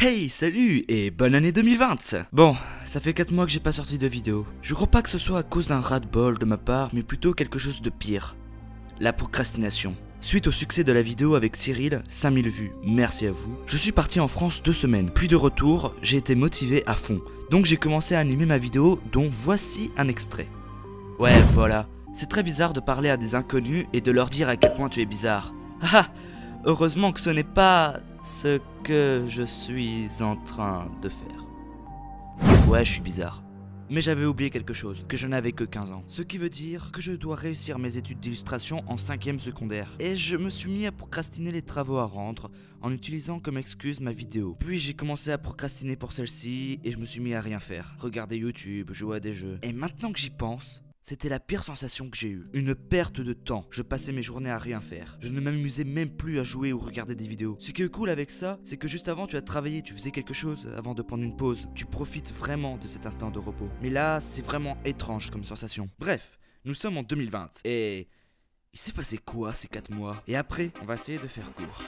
Hey, salut et bonne année 2020. Bon, ça fait 4 mois que j'ai pas sorti de vidéo. Je crois pas que ce soit à cause d'un ras-de-bol de ma part, mais plutôt quelque chose de pire. La procrastination. Suite au succès de la vidéo avec Cyril, 5000 vues, merci à vous, je suis parti en France 2 semaines. Puis de retour, j'ai été motivé à fond. Donc j'ai commencé à animer ma vidéo dont voici un extrait. Ouais, voilà. C'est très bizarre de parler à des inconnus et de leur dire à quel point tu es bizarre. Ah, heureusement que ce n'est pas ce que je suis en train de faire. Ouais, je suis bizarre. Mais j'avais oublié quelque chose, que je n'avais que 15 ans. Ce qui veut dire que je dois réussir mes études d'illustration en 5e secondaire. Et je me suis mis à procrastiner les travaux à rendre en utilisant comme excuse ma vidéo. Puis j'ai commencé à procrastiner pour celle-ci et je me suis mis à rien faire. Regarder YouTube, jouer à des jeux. Et maintenant que j'y pense, c'était la pire sensation que j'ai eue. Une perte de temps. Je passais mes journées à rien faire. Je ne m'amusais même plus à jouer ou regarder des vidéos. Ce qui est cool avec ça, c'est que juste avant tu as travaillé, tu faisais quelque chose avant de prendre une pause. Tu profites vraiment de cet instant de repos. Mais là, c'est vraiment étrange comme sensation. Bref, nous sommes en 2020 et il s'est passé quoi ces 4 mois? Et après, on va essayer de faire court.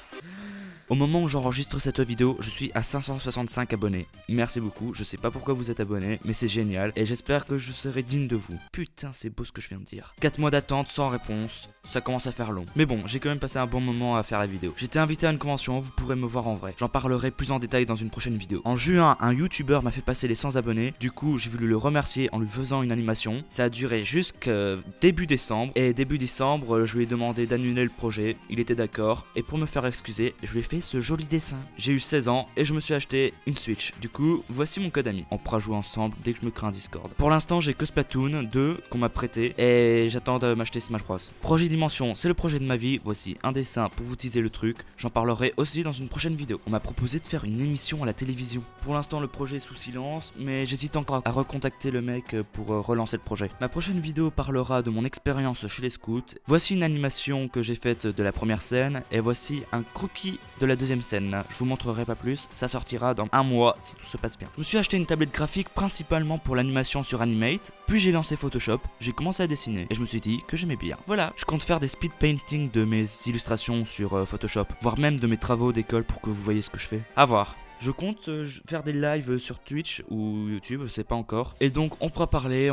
Au moment où j'enregistre cette vidéo, je suis à 565 abonnés. Merci beaucoup, je sais pas pourquoi vous êtes abonnés, mais c'est génial et j'espère que je serai digne de vous. Putain, c'est beau ce que je viens de dire. 4 mois d'attente sans réponse, ça commence à faire long. Mais bon, j'ai quand même passé un bon moment à faire la vidéo. J'étais invité à une convention, vous pourrez me voir en vrai. J'en parlerai plus en détail dans une prochaine vidéo. En juin, un youtubeur m'a fait passer les 100 abonnés, du coup j'ai voulu le remercier en lui faisant une animation. Ça a duré jusqu'à début décembre, et début décembre, je lui ai demandé d'annuler le projet, il était d'accord, et pour me faire excuser, je lui ai fait ce joli dessin. J'ai eu 16 ans et je me suis acheté une Switch. Du coup, voici mon code ami. On pourra jouer ensemble dès que je me crée un Discord. Pour l'instant, j'ai que Splatoon 2 qu'on m'a prêté et j'attends de m'acheter Smash Bros. Projet Dimension, c'est le projet de ma vie. Voici un dessin pour vous teaser le truc. J'en parlerai aussi dans une prochaine vidéo. On m'a proposé de faire une émission à la télévision. Pour l'instant, le projet est sous silence, mais j'hésite encore à recontacter le mec pour relancer le projet. Ma prochaine vidéo parlera de mon expérience chez les scouts. Voici une animation que j'ai faite de la première scène et voici un croquis de la deuxième scène. Je vous montrerai pas plus, ça sortira dans un mois si tout se passe bien. Je me suis acheté une tablette graphique principalement pour l'animation sur Animate, puis j'ai lancé Photoshop, j'ai commencé à dessiner et je me suis dit que j'aimais bien. Voilà, je compte faire des speed painting de mes illustrations sur Photoshop, voire même de mes travaux d'école pour que vous voyez ce que je fais. À voir. Je compte faire des lives sur Twitch ou YouTube, je sais pas encore. Et donc on pourra parler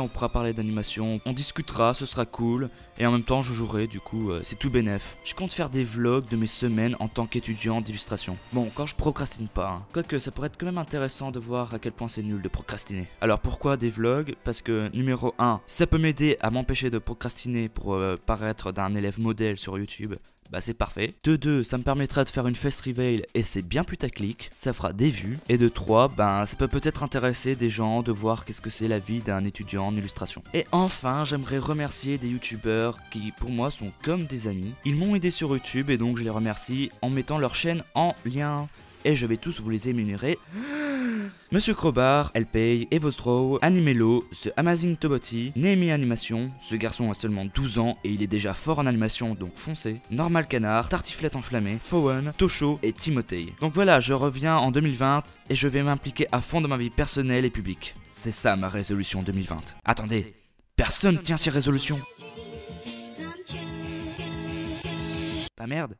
d'animation, on discutera, ce sera cool. Et en même temps je jouerai, du coup c'est tout bénef. Je compte faire des vlogs de mes semaines en tant qu'étudiant d'illustration. Bon, quand je procrastine pas, hein. Quoique ça pourrait être quand même intéressant de voir à quel point c'est nul de procrastiner. Alors pourquoi des vlogs? Parce que numéro 1, ça peut m'aider à m'empêcher de procrastiner pour paraître d'un élève modèle sur YouTube. Bah c'est parfait. De 2, ça me permettra de faire une face reveal et c'est bien putaclic, ça fera des vues. Et de 3, ben ça peut peut-être intéresser des gens de voir qu'est-ce que c'est la vie d'un étudiant en illustration. Et enfin, j'aimerais remercier des youtubeurs qui pour moi sont comme des amis. Ils m'ont aidé sur YouTube et donc je les remercie en mettant leur chaîne en lien. Et je vais tous vous les énumérer. Monsieur Crowbar, Elpay, Evostrow, Animelo, The Amazing Toboti, Nemi Animation, ce garçon a seulement 12 ans et il est déjà fort en animation donc foncez, Normal Canard, Tartiflette Enflammée, Fowen, Tosho et Timothée. Donc voilà, je reviens en 2020 et je vais m'impliquer à fond dans ma vie personnelle et publique. C'est ça ma résolution 2020. Attendez, personne tient ses résolutions. Bah merde.